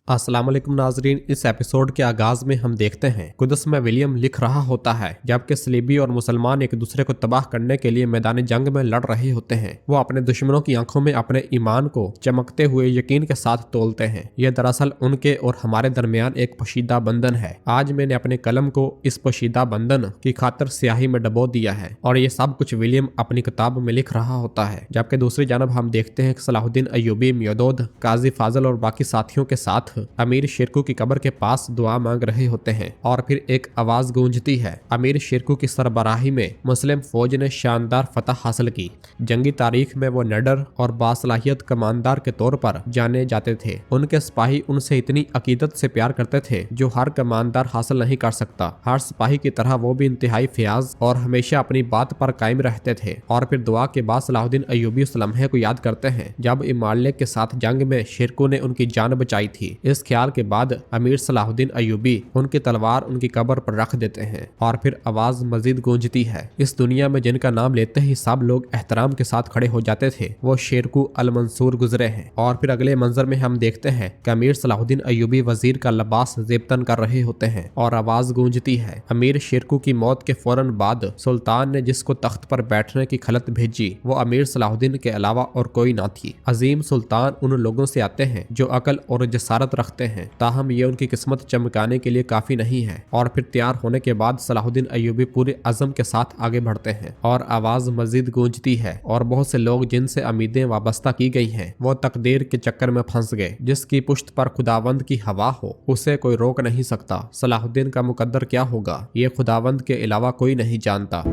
अस्सलाम वालेकुम नाजरीन। इस एपिसोड के आगाज में हम देखते हैं कुदस में विलियम लिख रहा होता है जबकि सलीबी और मुसलमान एक दूसरे को तबाह करने के लिए मैदान जंग में लड़ रहे होते हैं। वो अपने दुश्मनों की आंखों में अपने ईमान को चमकते हुए यकीन के साथ तोलते हैं। यह दरअसल उनके और हमारे दरमियान एक पोशीदा बंधन है। आज मैंने अपने कलम को इस पोशीदा बंधन की खातिर स्याही में डबो दिया है और ये सब कुछ विलियम अपनी किताब में लिख रहा होता है। जबकि दूसरी जानब हम देखते हैं कि सलाहुद्दीन अय्यूबी, मियोदोद, काजी फाजल और बाकी साथियों के साथ अमीर शेरकू की कब्र के पास दुआ मांग रहे होते हैं और फिर एक आवाज गूंजती है। अमीर शेरकू की सरबराही में मुस्लिम फौज ने शानदार फतह हासिल की। जंगी तारीख में वो निडर और बासलाहियत कमांडर के तौर पर जाने जाते थे। उनके सिपाही उनसे इतनी अकीदत से प्यार करते थे जो हर कमांडर हासिल नहीं कर सकता। हर सिपाही की तरह वो भी इंतहाई फयाज और हमेशा अपनी बात पर कायम रहते थे। और फिर दुआ के बाद सलाहुद्दीन अय्यूबी उस लम्हे को याद करते हैं जब इमालिक के साथ जंग में शेरकू ने उनकी जान बचाई थी। इस ख्याल के बाद अमीर सलाहुद्दीन अय्यूबी उनकी तलवार उनकी कब्र पर रख देते हैं और फिर आवाज मजीद गूंजती है। इस दुनिया में जिनका नाम लेते ही सब लोग एहतराम के साथ खड़े हो जाते थे वो शेरकू अल मंसूर गुजरे हैं। और फिर अगले मंजर में हम देखते हैं कि अमीर सलाहुद्दीन अय्यूबी वजीर का लिबास जेबतन कर रहे होते हैं और आवाज गूंजती है। अमीर शेरकू की मौत के फौरन बाद सुल्तान ने जिसको तख्त पर बैठने की खलत भेजी वो अमीर सलाहुद्दीन के अलावा और कोई ना थी। अजीम सुल्तान उन लोगों से आते हैं जो अकल और जसारत रखते हैं, ताहम ये उनकी किस्मत चमकाने के लिए काफी नहीं है। और फिर तैयार होने के बाद सलाहुद्दीन अय्यूबी पूरे अज़म के साथ आगे बढ़ते हैं और आवाज मजीद गूंजती है। और बहुत से लोग जिनसे उम्मीदें वाबस्ता की गई हैं वो तकदीर के चक्कर में फंस गए। जिसकी पुश्त पर खुदावंद की हवा हो उसे कोई रोक नहीं सकता। सलाहुद्दीन का मुकद्दर क्या होगा ये खुदावंद के अलावा कोई नहीं जानता।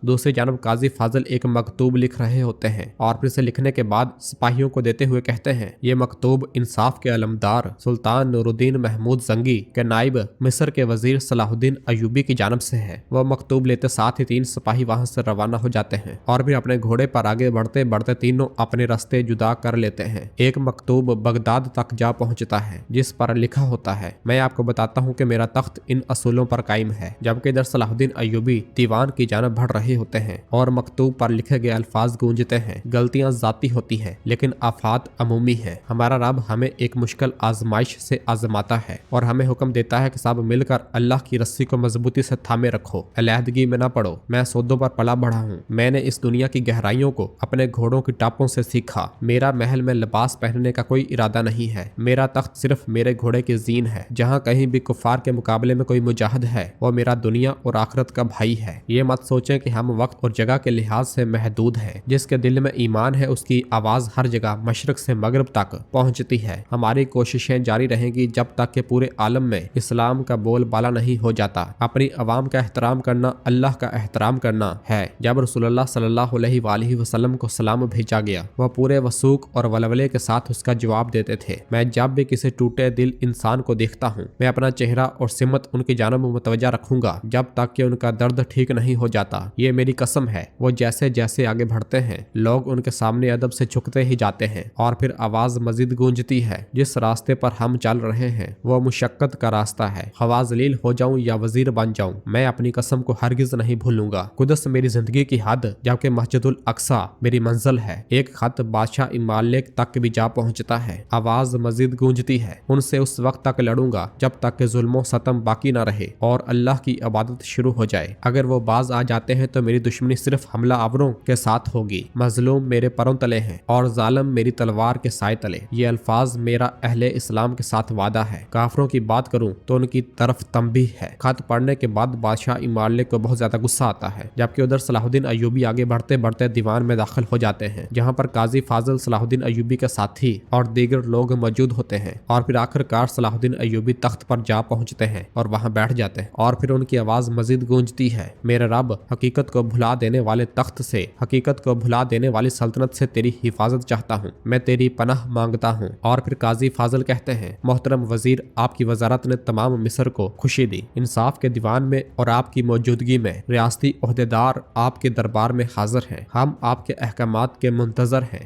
दूसरी जानब काजी फाजल एक मकतूब लिख रहे होते हैं और फिर से लिखने के बाद सिपाहियों को देते हुए कहते हैं ये मकतूब इंसाफ के अलमदार सुल्तान नूरुद्दीन महमूद जंगी के नाइब मिस्र के वजीर सलाहुद्दीन अय्यूबी की जानब से है। वह मकतूब लेते साथ ही 3 सिपाही वहां से रवाना हो जाते हैं और फिर अपने घोड़े पर आगे बढ़ते बढ़ते तीनों अपने रास्ते जुदा कर लेते हैं। एक मकतूब बगदाद तक जा पहुंचता है जिस पर लिखा होता है मैं आपको बताता हूँ कि मेरा तख्त इन असूलों पर कायम है। जबकि इधर सलाहुद्दीन अय्यूबी दीवान की जानब बढ़ रहे होते हैं और मकतूब पर लिखे गए अल्फाज गूंजते हैं गलतियां जाती होती हैं लेकिन आफात अमूमी है। हमारा रब हमें एक मुश्किल आजमाइश से आजमाता है और हमें हुक्म देता है कि सब मिलकर अल्लाह की रस्सी को मजबूती से थामे रखो, अलहदगी में न पड़ो। मैं सौदों पर पला बढ़ा हूँ। मैंने इस दुनिया की गहराइयों को अपने घोड़ों की टापों से सीखा। मेरा महल में लिबास पहनने का कोई इरादा नहीं है। मेरा तख्त सिर्फ मेरे घोड़े की जीन है। जहाँ कहीं भी कुफार के मुकाबले में कोई मुजाहिद है वो मेरा दुनिया और आखिरत का भाई है। ये मत सोचें कि हम वक्त और जगह के लिहाज से महदूद है। जिसके दिल में ईमान है उसकी आवाज हर जगह मशरक से मगरब तक पहुंचती है। हमारी कोशिशें जारी रहेंगी जब तक के पूरे आलम में इस्लाम का बोलबाला नहीं हो जाता। अपनी अवाम का एहतराम करना अल्लाह का एहतराम करना है। जब रसूलुल्लाह सल्लल्लाहु अलैहि वसल्लम को सलाम भेजा गया वह पूरे वसूक और वलवले के साथ उसका जवाब देते थे। मैं जब भी किसी टूटे दिल इंसान को देखता हूँ मैं अपना चेहरा और सिमत उनकी जानब मुतवज्जा रखूंगा जब तक कि उनका दर्द ठीक नहीं हो जाता। ये मेरी कसम है। वो जैसे जैसे आगे बढ़ते हैं लोग उनके सामने अदब से झुकते ही जाते हैं। और फिर आवाज मजीद गूंजती है जिस रास्ते पर हम चल रहे हैं वो मुशक्कत का रास्ता है। खवा जलील हो जाऊं या वजीर बन जाऊं मैं अपनी कसम को हरगिज नहीं भूलूंगा। कुदस मेरी जिंदगी की हद जबकि मस्जिदुल अक्सा मेरी मंजिल है। एक खत बादशाह इमालिक तक भी जा पहुंचता है। आवाज मजीद गूंजती है उनसे उस वक्त तक लड़ूंगा जब तक कि जुल्मों सतम बाकी ना रहे और अल्लाह की इबादत शुरू हो जाए। अगर वो बाज आ जाते हैं तो मेरी दुश्मनी सिर्फ हमला आवरों के साथ होगी। मजलूम मेरे परों तले हैं और जालिम मेरी तलवार के साए तले। ये अल्फाज मेरा अहले इस्लाम के साथ वादा है। काफरों की बात करूं तो उनकी तरफ तंबीह है। खत पढ़ने के बाद बादशाह इमालिक को बहुत ज्यादा गुस्सा आता है। जबकि उधर सलाहुद्दीन अय्यूबी आगे बढ़ते बढ़ते दीवान में दाखिल हो जाते हैं जहाँ पर काजी फाजल सलाहुद्दीन अय्यूबी के साथी और दीगर लोग मौजूद होते हैं। और फिर आखिरकार सलाहुद्दीन अय्यूबी तख्त पर जा पहुंचते हैं और वहाँ बैठ जाते हैं। और फिर उनकी आवाज मजीद गूंजती है मेरे रब हकीकत को भुला देने वाले तख्त से हकीकत को भुला देने वाली सल्तनत से तेरी हिफाजत चाहता हूँ। मैं तेरी पनाह मांगता हूँ। और फिर काजी फाजल कहते हैं मोहतरम वजीर आपकी वजारत ने तमाम मिस्र को खुशी दी। इंसाफ के दीवान में और आपकी मौजूदगी में रियासती ओहदेदार आपके दरबार में हाजिर हैं। हम आपके अहकामात के मुंतजर हैं।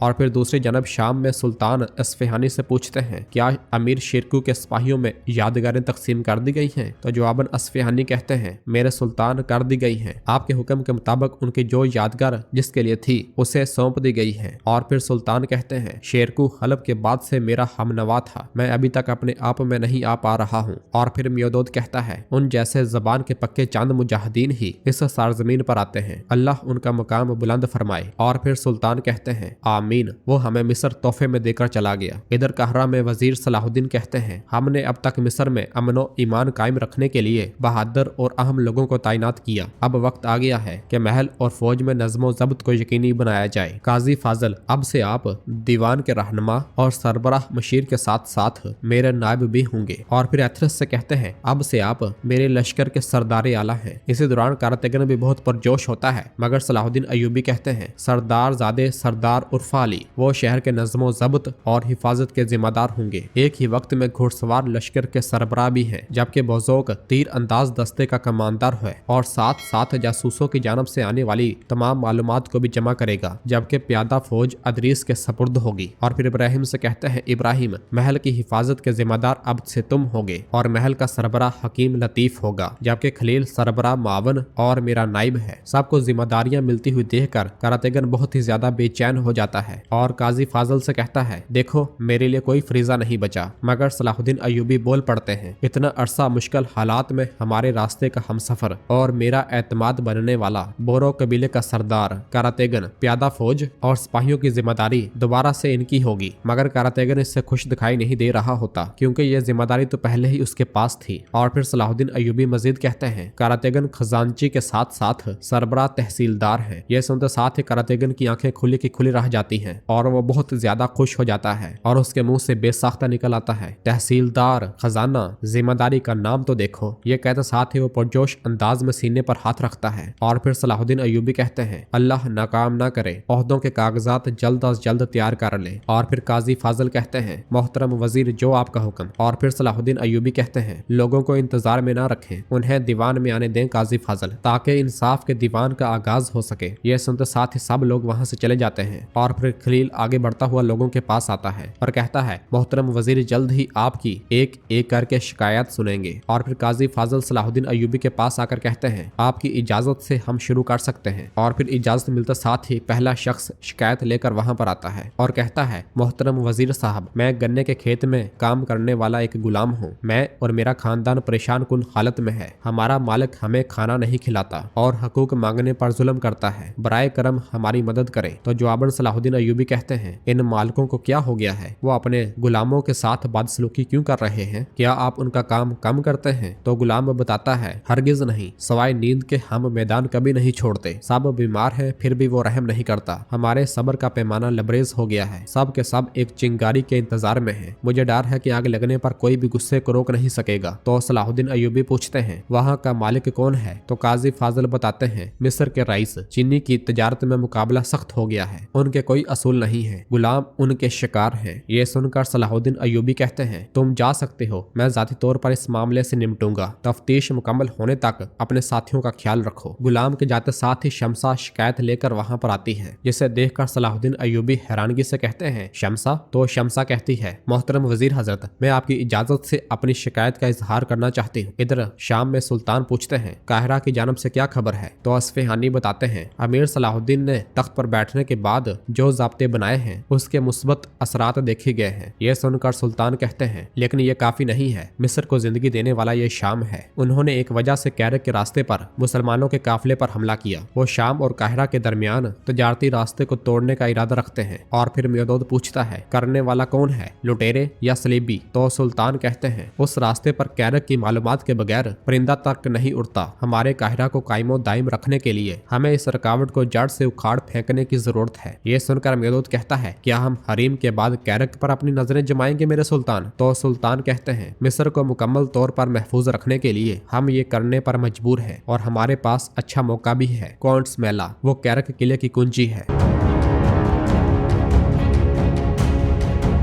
और फिर दूसरी जानब शाम में सुल्तान अस्फहानी से पूछते हैं क्या अमीर शेरकू के सिपाहियों में यादगारें तकसीम कर दी गई हैं? तो जवाबन अस्फहानी कहते हैं मेरे सुल्तान कर दी गई हैं। आपके हुक्म के मुताबिक उनकी जो यादगार जिसके लिए थी उसे सौंप दी गई है। और फिर सुल्तान कहते हैं शेरकू हलब के बाद से मेरा हमनवा था, मैं अभी तक अपने आप में नहीं आ पा रहा हूँ। और फिर मियोदोद कहता है उन जैसे जबान के पक्के चंद मुजाहिदीन ही इस सारजमीन पर आते हैं, अल्लाह उनका मुकाम बुलंद फरमाए। और फिर सुल्तान कहते हैं आमीन, वो हमें मिस्र तोहफे में देकर चला गया। इधर कहरा में वजीर सलाहुद्दीन कहते हैं हमने अब तक मिस्र में अमनो ईमान कायम रखने के लिए बहादुर और अहम लोगों को तैनात किया। अब वक्त आ गया है कि महल और फौज में नज़्मो ज़ब्त को यकीनी बनाया जाए। काजी फाजल अब से आप दीवान के रहनुमा और सरबराह मशीर के साथ साथ मेरे नायब भी होंगे। और फिर एथरस से कहते हैं अब से आप मेरे लश्कर के सरदार आला हैं। इसी दौरान कारतगन भी बहुत पुरजोश होता है, मगर सलाहुद्दीन अयूबी कहते हैं सरदार ज़ादे सरदार उर्फा अली वो शहर के नज़्मो ज़ब्त और हिफाजत के जिम्मेदार होंगे। एक ही वक्त में घुड़सवार लश्कर के सरबराह भी हैं, जबकि बज़ौक तीर अंदाज दस्ते का कमांडर है और साथ साथ जासूसों की जानब से आने वाली तमाम मालूमात को भी जमा करेगा, जबकि प्यादा फौज अदरीस के सपुर्द होगी। और फिर इब्राहिम से कहते हैं इब्राहिम महल की हिफाजत के जिम्मेदार अब से तुम होगे और महल का सरबराह हकीम लतीफ होगा, जबकि खलील सरबराह मावन और मेरा नाइब है। सबको जिम्मेदारियां मिलती हुई देखकर करातेगन बहुत ही ज्यादा बेचैन हो जाता है और काजी फाजल से कहता है देखो मेरे लिए कोई फरीजा नहीं बचा। मगर सलाहुद्दीन अयूबी बोल पड़ते हैं इतना अरसा मुश्किल हालात में हमारे रास्ते का हमसफर और मेरा एतमाद बनने वाला बोरो कबीले का सरदार करातेगन प्यादा फौज और सिपाहियों की जिम्मेदारी दोबारा से इनकी होगी। मगर करातेगन इससे खुश दिखाई नहीं दे रहा होता, क्योंकि यह जिम्मेदारी तो पहले ही उसके पास थी। और फिर सलाहुद्दीन अयूबी मजीद कहते हैं करातेगन खजांची के साथ साथ सरबराह तहसीलदार है। यह सुनते साथ ही करातेगन की आंखें खुली की खुली रह जाती हैं और वो बहुत ज्यादा खुश हो जाता है और उसके मुंह से बेसाख्ता निकल आता है तहसीलदार खजाना, जिम्मेदारी का नाम तो देखो। ये कहते साथ ही वो पुरजोश अंदाज में सीने पर हाथ रखता है। और फिर सलाहुद्दीन अयूबी कहते हैं अल्लाह नाकाम ना करे, ओहदों के कागजात जल्द अज जल्द तैयार कर ले। और फिर काजी फाजल कहते हैं मोहतरम वजीर जो आपका हुक्म। और फिर सलाहुद्दीन अयूबी कहते हैं लोगों को इंतजार में ना रखें, उन्हें दीवान में आने दें काजी फाजल, ताकि इंसाफ के दीवान का आगाज हो सके। यह सुनते साथ ही सब लोग वहां से चले जाते हैं। और फिर खलील आगे बढ़ता हुआ लोगों के पास आता है और कहता है मोहतरम वजीर जल्द ही आपकी एक एक करके शिकायत सुनेंगे। और फिर काजी फाजल सलाहुद्दीन अयूबी के पास आकर कहते हैं आपकी इजाजत से हम शुरू कर सकते हैं। और फिर इजाजत मिलते साथ ही पहला शख्स शिकायत लेकर वहां पर आता है और कहता है मोहतरम वजीर साहब मैं गन्ने के खेत में काम करने वाला एक गुलाम हूँ। मैं और मेरा खानदान परेशान कुन हालत में है। हमारा मालिक हमें खाना नहीं खिलाता और हकूक मांगने पर जुल्म करता है, बराए करम हमारी मदद करे। तो जवाबन सलाहुद्दीन अयूबी कहते हैं इन मालिकों को क्या हो गया है, वो अपने गुलामों के साथ बदसलूकी क्यों कर रहे हैं? क्या आप उनका काम कम करते हैं? तो गुलाम बताता है हरगिज नहीं, सवाए नींद के हम मैदान कभी नहीं छोड़ते। सब बीमार हैं फिर भी वो रहम नहीं करता। हमारे सब्र का पैमाना लबरेज हो गया है, सब के सब एक चिंगारी के इंतजार में है। मुझे डर है कि आग लगने पर कोई भी गुस्से को रोक नहीं सकेगा। तो सलाहुद्दीन अयूबी पूछते हैं वहाँ का मालिक कौन है? तो काजी फाजल बताते हैं मिस्र के रईस। चीनी की तजारत में मुकाबला सख्त हो गया है, उनके कोई असूल नहीं है, गुलाम उनके शिकार हैं। ये सुनकर सलाहुद्दीन अयूबी कहते हैं तुम जा सकते हो, मैं जाती तौर पर इस मामले से निपटूंगा। तफ्तीश मुकम्मल होने तक अपने साथियों का ख्याल रखो। गुलाम के जाते साथ ही शमसा शिकायत लेकर वहां पर आती है, जिसे देखकर सलाहुद्दीन अयूबी हैरानगी से कहते हैं शमसा? तो शमसा कहती है मोहतरम वजीर हजरत मैं आपकी इजाजत से अपनी शिकायत का इजहार करना चाहती हूँ। इधर शाम में सुल्तान पूछते हैं काहिरा की जानब से क्या खबर है? तो अस्फहानी बताते हैं अमीर सलाहुद्दीन ने तख्त पर बैठने के बाद जो ज़ाब्ते बनाए हैं उसके मुस्बत असरात देखे गए हैं। यह सुनकर सुल्तान कहते हैं लेकिन ये काफी नहीं है, मिस्र को जिंदगी देने वाला ये शाम है। उन्होंने एक वजह से कैरक के रास्ते पर मुसलमानों के काफिले पर हमला किया। वो शाम और काहिरा के दरमियान तजारती रास्ते को तोड़ने का इरादा रखते हैं। और फिर मियोदोद पूछता है करने वाला कौन है, लुटेरे या सलीबी? तो सुल्तान कहते हैं उस रास्ते पर कैरक की मालूमात के बगैर परिंदा तक नहीं उड़ता। हमारे काहिरा को कायमो दायम रखने के लिए हमें इस रुकावट को जड़ से उखाड़ फेंकने की जरूरत है। ये सुनकर मियोदोद कहता है क्या हम हरीम के बाद कैरक पर अपनी नजरें जमाएंगे मेरे सुल्तान? तो सुल्तान कहते हैं मिस्र को मुकम्मल तौर पर महफूज रखने के लिए हम ये करने पर मजबूर हैं और हमारे पास अच्छा मौका भी है। कॉन्ट्स मेला वो कैरक किले की कुंजी है।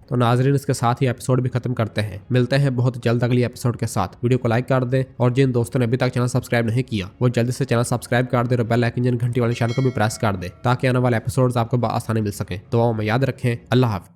तो नाजरीन इसके साथ ही एपिसोड भी खत्म करते हैं। मिलते हैं बहुत जल्द अगली एपिसोड के साथ। वीडियो को लाइक कर दें और जिन दोस्तों ने अभी तक चैनल सब्सक्राइब नहीं किया वो जल्दी से चैनल सब्सक्राइब कर दे और बेल आइकन घंटी वाले निशान को भी प्रेस कर दे ताकि आने वाले एपिसोड्स आपको आसानी मिल सके। दुआओं में याद रखें। अल्लाह हाफ़िज़।